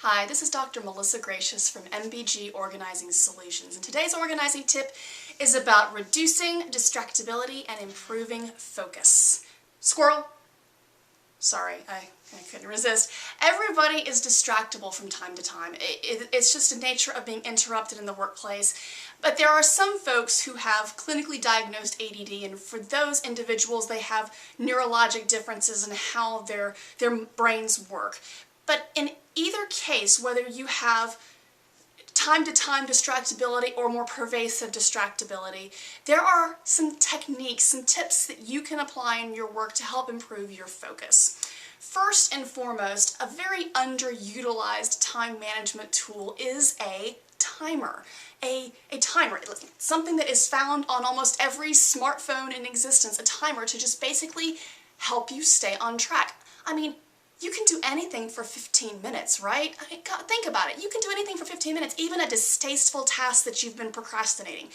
Hi, this is Dr. Melissa Gratias from MBG Organizing Solutions, and today's organizing tip is about reducing distractibility and improving focus. Squirrel! Sorry, I couldn't resist. Everybody is distractible from time to time. It's just the nature of being interrupted in the workplace. But there are some folks who have clinically diagnosed ADD, and for those individuals, they have neurologic differences in how their brains work. But in either case, whether you have time-to-time distractibility or more pervasive distractibility, there are some techniques, some tips that you can apply in your work to help improve your focus. First and foremost, a very underutilized time management tool is a timer. A timer, something that is found on almost every smartphone in existence, a timer to just basically help you stay on track. I mean, you can do anything for 15 minutes, right? I mean, God, think about it. You can do anything for 15 minutes, even a distasteful task that you've been procrastinating.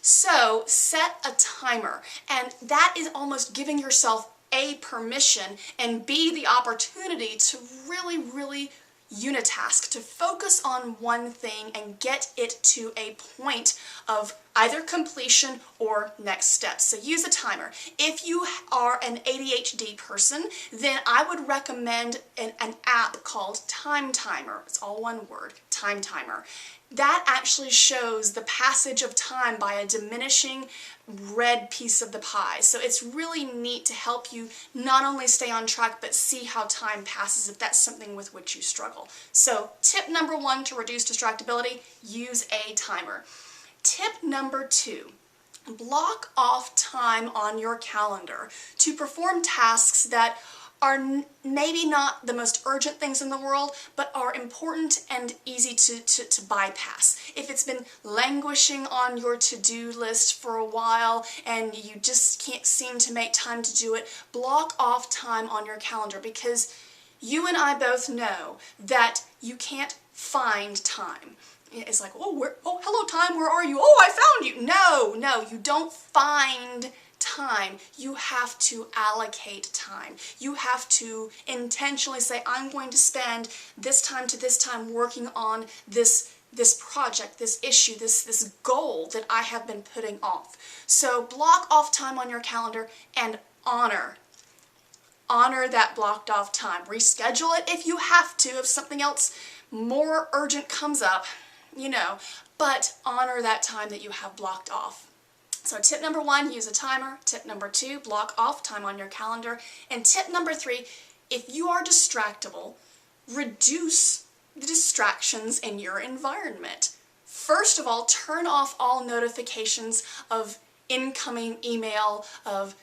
So set a timer, and that is almost giving yourself A, permission, and B, the opportunity to really unitask, to focus on one thing and get it to a point of either completion or next steps. So use a timer. If you are an ADHD person, then I would recommend an app called Time Timer. It's all one word, Time Timer. That actually shows the passage of time by a diminishing red piece of the pie. So it's really neat to help you not only stay on track, but see how time passes if that's something with which you struggle. So tip number 1 to reduce distractibility, use a timer. Tip number 2, block off time on your calendar to perform tasks that are maybe not the most urgent things in the world, but are important and easy to bypass. If it's been languishing on your to-do list for a while and you just can't seem to make time to do it, block off time on your calendar, because you and I both know that you can't find time. It's like, oh, hello time, where are you? Oh, I found you. No, you don't find time. You have to allocate time. You have to intentionally say, I'm going to spend this time to this time working on this project, this issue, this goal that I have been putting off. So block off time on your calendar and honor that blocked off time. Reschedule it if you have to, if something else more urgent comes up, but honor that time that you have blocked off. So tip number 1, use a timer. Tip number 2, block off time on your calendar. And tip number 3, if you are distractible, reduce the distractions in your environment. First of all, turn off all notifications of incoming email, of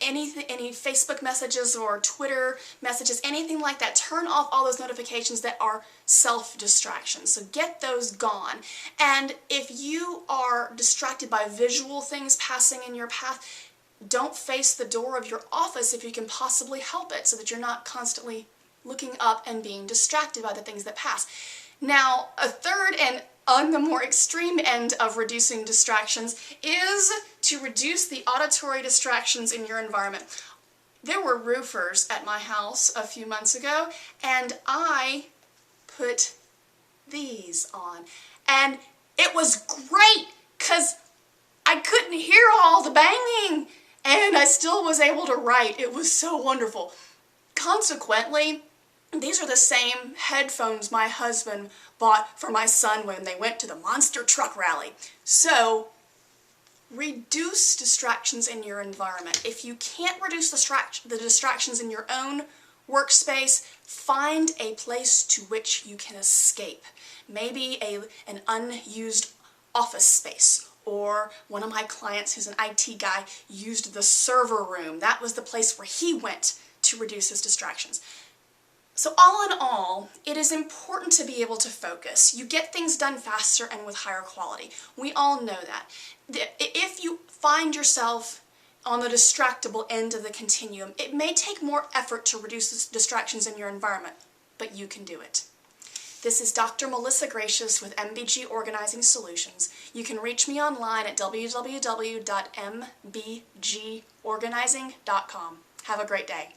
any Facebook messages or Twitter messages, anything like that. Turn off all those notifications that are self-distractions. So get those gone. And if you are distracted by visual things passing in your path, don't face the door of your office if you can possibly help it, so that you're not constantly looking up and being distracted by the things that pass. Now, a third and on the more extreme end of reducing distractions is to reduce the auditory distractions in your environment. There were roofers at my house a few months ago, and I put these on. And it was great, because I couldn't hear all the banging, and I still was able to write. It was so wonderful. Consequently, these are the same headphones my husband bought for my son when they went to the monster truck rally. So, reduce distractions in your environment. If you can't reduce the distractions in your own workspace, find a place to which you can escape. Maybe an unused office space, or one of my clients who's an IT guy used the server room. That was the place where he went to reduce his distractions. So all in all, it is important to be able to focus. You get things done faster and with higher quality. We all know that. If you find yourself on the distractible end of the continuum, it may take more effort to reduce the distractions in your environment, but you can do it. This is Dr. Melissa Gratias with MBG Organizing Solutions. You can reach me online at www.mbgorganizing.com. Have a great day.